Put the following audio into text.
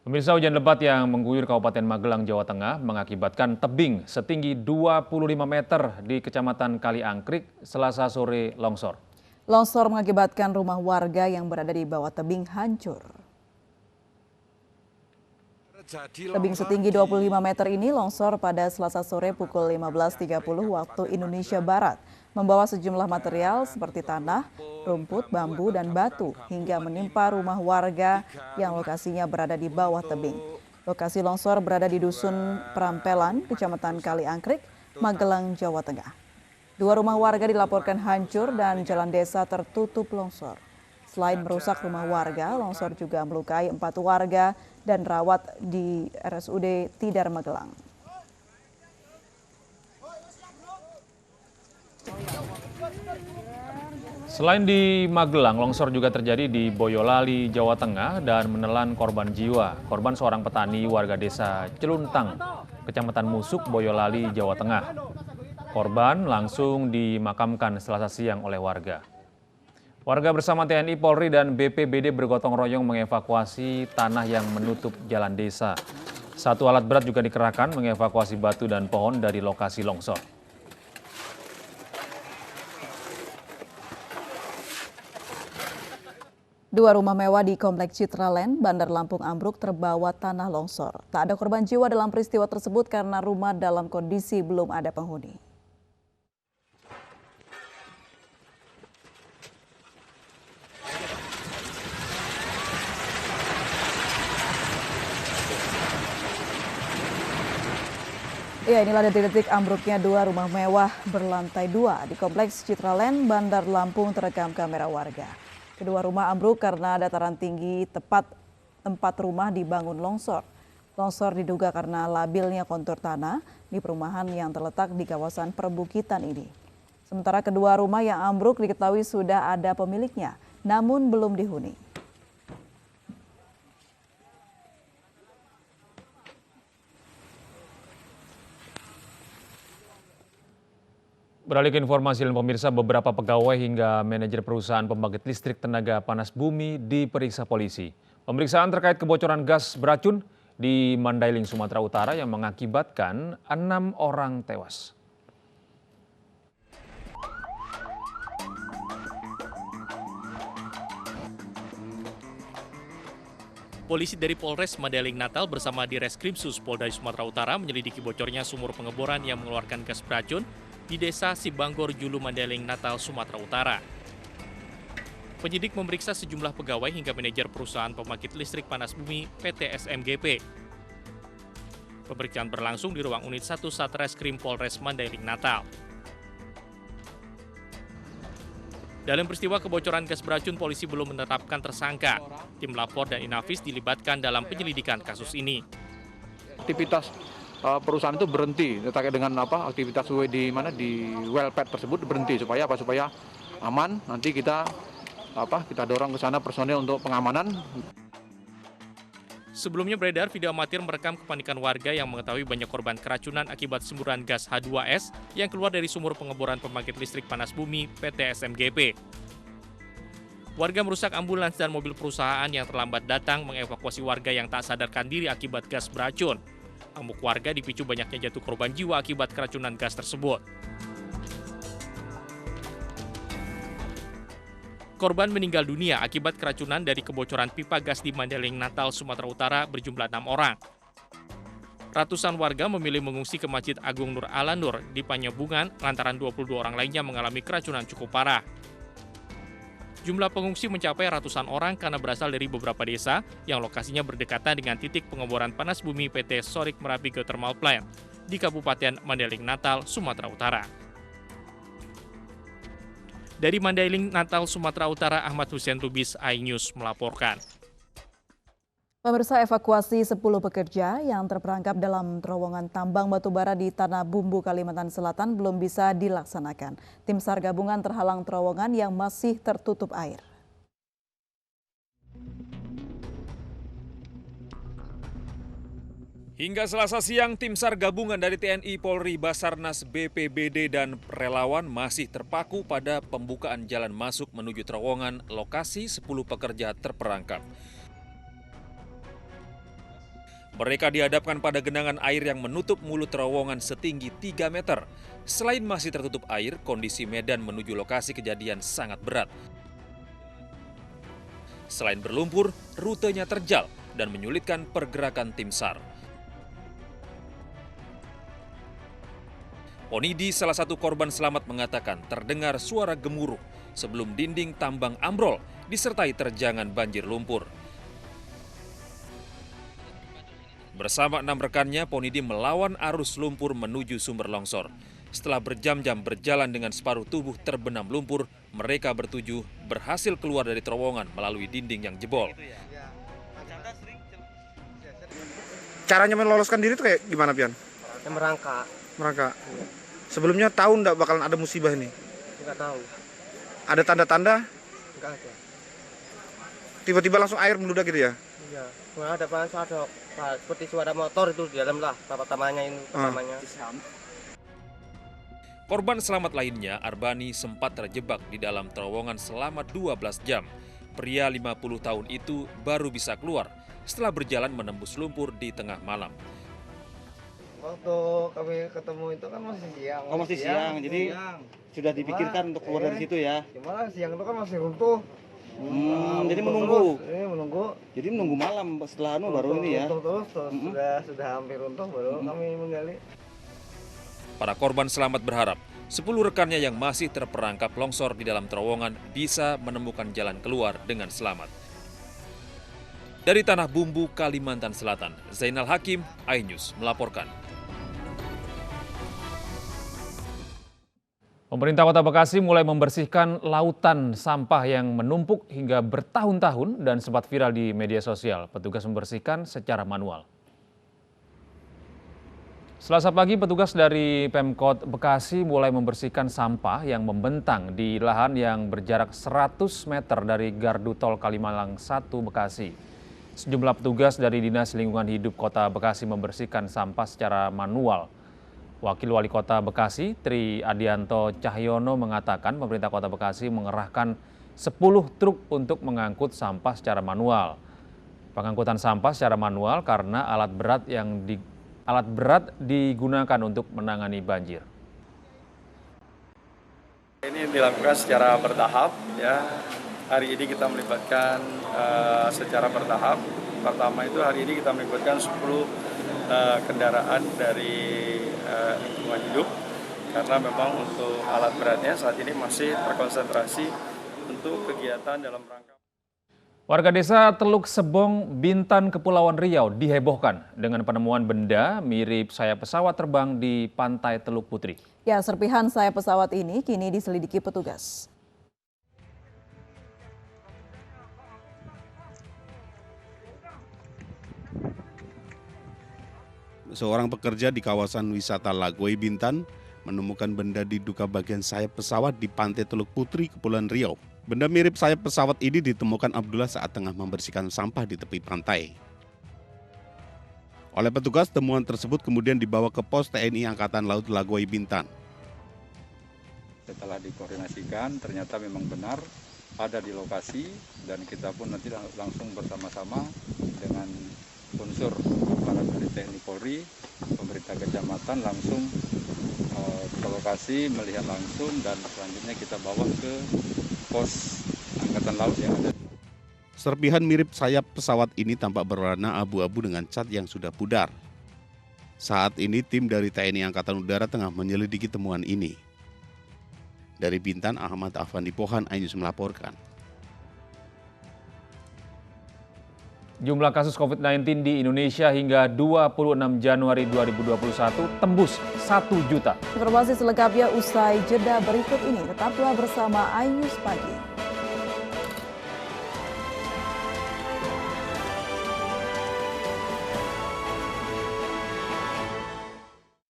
Pemirsa, hujan lebat yang mengguyur Kabupaten Magelang, Jawa Tengah mengakibatkan tebing setinggi 25 meter di Kecamatan Kaliangkrik Selasa sore longsor. Longsor mengakibatkan rumah warga yang berada di bawah tebing hancur. Tebing setinggi 25 meter ini longsor pada Selasa sore pukul 15.30 waktu Indonesia Barat, membawa sejumlah material seperti tanah, rumput, bambu, dan batu hingga menimpa rumah warga yang lokasinya berada di bawah tebing. Lokasi longsor berada di Dusun Perampelan, Kecamatan Kaliangkrik, Magelang, Jawa Tengah. Dua rumah warga dilaporkan hancur dan jalan desa tertutup longsor. Selain merusak rumah warga, longsor juga melukai 4 warga dan rawat di RSUD Tidar Magelang. Selain di Magelang, longsor juga terjadi di Boyolali, Jawa Tengah dan menelan korban jiwa. Korban seorang petani warga desa Celuntang, Kecamatan Musuk, Boyolali, Jawa Tengah. Korban langsung dimakamkan Selasa siang oleh warga. Warga bersama TNI, Polri, dan BPBD bergotong royong mengevakuasi tanah yang menutup jalan desa. Satu alat berat juga dikerahkan mengevakuasi batu dan pohon dari lokasi longsor. Dua rumah mewah di Kompleks Citraland, Bandar Lampung ambruk terbawa tanah longsor. Tak ada korban jiwa dalam peristiwa tersebut karena rumah dalam kondisi belum ada penghuni. Ya, inilah detik-detik ambruknya dua rumah mewah berlantai 2 di Kompleks Citraland, Bandar Lampung terekam kamera warga. Kedua rumah ambruk karena dataran tinggi tepat tempat rumah dibangun longsor. Longsor diduga karena labilnya kontur tanah di perumahan yang terletak di kawasan perbukitan ini. Sementara kedua rumah yang ambruk diketahui sudah ada pemiliknya, namun belum dihuni. Beralih ke informasi lain, pemirsa, beberapa pegawai hingga manajer perusahaan pembangkit listrik tenaga panas bumi diperiksa polisi. Pemeriksaan terkait kebocoran gas beracun di Mandailing, Sumatera Utara yang mengakibatkan 6 orang tewas. Polisi dari Polres Mandailing Natal bersama Direskrimsus Polda Sumatera Utara menyelidiki bocornya sumur pengeboran yang mengeluarkan gas beracun di Desa Sibanggor, Julu, Mandailing, Natal, Sumatera Utara. Penyidik memeriksa sejumlah pegawai hingga manajer perusahaan pembangkit listrik panas bumi PT SMGP. Pemeriksaan berlangsung di ruang unit 1 Satreskrim Polres Mandailing, Natal. Dalam peristiwa kebocoran gas beracun, polisi belum menetapkan tersangka. Tim lapor dan Inavis dilibatkan dalam penyelidikan kasus ini. Aktivitas perusahaan itu berhenti terkait dengan aktivitas di well pad tersebut berhenti supaya aman. Nanti kita dorong ke sana personil untuk pengamanan. Sebelumnya beredar video amatir merekam kepanikan warga yang mengetahui banyak korban keracunan akibat semburan gas H2S yang keluar dari sumur pengeboran pembangkit listrik panas bumi PT SMGP. Warga merusak ambulans dan mobil perusahaan yang terlambat datang mengevakuasi warga yang tak sadarkan diri akibat gas beracun. Amuk warga dipicu banyaknya jatuh korban jiwa akibat keracunan gas tersebut. Korban meninggal dunia akibat keracunan dari kebocoran pipa gas di Mandailing, Natal, Sumatera Utara berjumlah 6 orang. Ratusan warga memilih mengungsi ke Masjid Agung Nur Ala Nur di Panyabungan lantaran 22 orang lainnya mengalami keracunan cukup parah. Jumlah pengungsi mencapai ratusan orang karena berasal dari beberapa desa yang lokasinya berdekatan dengan titik pengeboran panas bumi PT Sorik Merapi Geothermal Plant di Kabupaten Mandailing, Natal, Sumatera Utara. Dari Mandailing, Natal, Sumatera Utara, Ahmad Hussein Lubis, iNews melaporkan. Pemirsa, evakuasi 10 pekerja yang terperangkap dalam terowongan tambang batubara di Tanah Bumbu, Kalimantan Selatan belum bisa dilaksanakan. Tim SAR gabungan terhalang terowongan yang masih tertutup air. Hingga Selasa siang, tim SAR gabungan dari TNI, Polri, Basarnas, BPBD, dan relawan masih terpaku pada pembukaan jalan masuk menuju terowongan lokasi 10 pekerja terperangkap. Mereka dihadapkan pada genangan air yang menutup mulut terowongan setinggi 3 meter. Selain masih tertutup air, kondisi medan menuju lokasi kejadian sangat berat. Selain berlumpur, rutenya terjal dan menyulitkan pergerakan tim SAR. Ponidi, salah satu korban selamat, mengatakan terdengar suara gemuruh sebelum dinding tambang ambrol disertai terjangan banjir lumpur. Bersama 6 rekannya, Ponidi melawan arus lumpur menuju sumber longsor. Setelah berjam-jam berjalan dengan separuh tubuh terbenam lumpur, mereka bertujuh berhasil keluar dari terowongan melalui dinding yang jebol. Caranya meloloskan diri itu kayak gimana, Pian? Merangkak. Merangkak. Sebelumnya tahu nggak bakalan ada musibah ini? Nggak tahu. Ada tanda-tanda? Nggak ada. Tiba-tiba langsung air meludak gitu ya? Iya. Nggak ada ada seperti suara motor itu di dalam lah. Pertamanya ini pertamanya. Korban selamat lainnya, Arbani, sempat terjebak di dalam terowongan selama 12 jam. Pria 50 tahun itu baru bisa keluar setelah berjalan menembus lumpur di tengah malam. Waktu kami ketemu itu kan masih siang. Oh, masih siang. Jadi sudah dipikirkan untuk keluar dari situ ya? Gimana siang itu kan masih runtuh. Jadi menunggu. Menunggu. Jadi menunggu malam setelah baru ini ya? Terus sudah hampir runtuh baru kami menggali. Para korban selamat berharap 10 rekannya yang masih terperangkap longsor di dalam terowongan bisa menemukan jalan keluar dengan selamat. Dari Tanah Bumbu, Kalimantan Selatan, Zainal Hakim, iNews melaporkan. Pemerintah Kota Bekasi mulai membersihkan lautan sampah yang menumpuk hingga bertahun-tahun dan sempat viral di media sosial. Petugas membersihkan secara manual. Selasa pagi, petugas dari Pemkot Bekasi mulai membersihkan sampah yang membentang di lahan yang berjarak 100 meter dari gardu tol Kalimalang 1 Bekasi. Sejumlah petugas dari Dinas Lingkungan Hidup Kota Bekasi membersihkan sampah secara manual. Wakil Wali Kota Bekasi, Tri Adianto Cahyono, mengatakan pemerintah Kota Bekasi mengerahkan 10 truk untuk mengangkut sampah secara manual. Pengangkutan sampah secara manual karena alat berat digunakan untuk menangani banjir. Ini dilakukan secara bertahap, ya. Hari ini kita melibatkan secara bertahap. Pertama itu hari ini kita melibatkan 10 kendaraan dari lingkungan hidup, karena memang untuk alat beratnya saat ini masih terkonsentrasi untuk kegiatan dalam rangka. Warga desa Teluk Sebong, Bintan, Kepulauan Riau dihebohkan dengan penemuan benda mirip sayap pesawat terbang di pantai Teluk Putri. Ya, serpihan sayap pesawat ini kini diselidiki petugas. Seorang pekerja di kawasan wisata Lagoy, Bintan, menemukan benda diduga bagian sayap pesawat di pantai Teluk Putri, Kepulauan Riau. Benda mirip sayap pesawat ini ditemukan Abdullah saat tengah membersihkan sampah di tepi pantai. Oleh petugas, temuan tersebut kemudian dibawa ke pos TNI Angkatan Laut Lagoy, Bintan. Setelah dikoordinasikan, ternyata memang benar ada di lokasi, dan kita pun nanti langsung bersama-sama dengan unsur para dari TNI Polri, pemerintah kecamatan langsung ke lokasi melihat langsung, dan selanjutnya kita bawa ke pos Angkatan Laut yang ada. Serpihan mirip sayap pesawat ini tampak berwarna abu-abu dengan cat yang sudah pudar. Saat ini tim dari TNI Angkatan Udara tengah menyelidiki temuan ini. Dari Bintan, Ahmad Afandi Pohan, iNews melaporkan. Jumlah kasus COVID-19 di Indonesia hingga 26 Januari 2021 tembus 1 juta. Informasi selengkapnya usai jeda berikut ini. Tetaplah bersama iNews Pagi.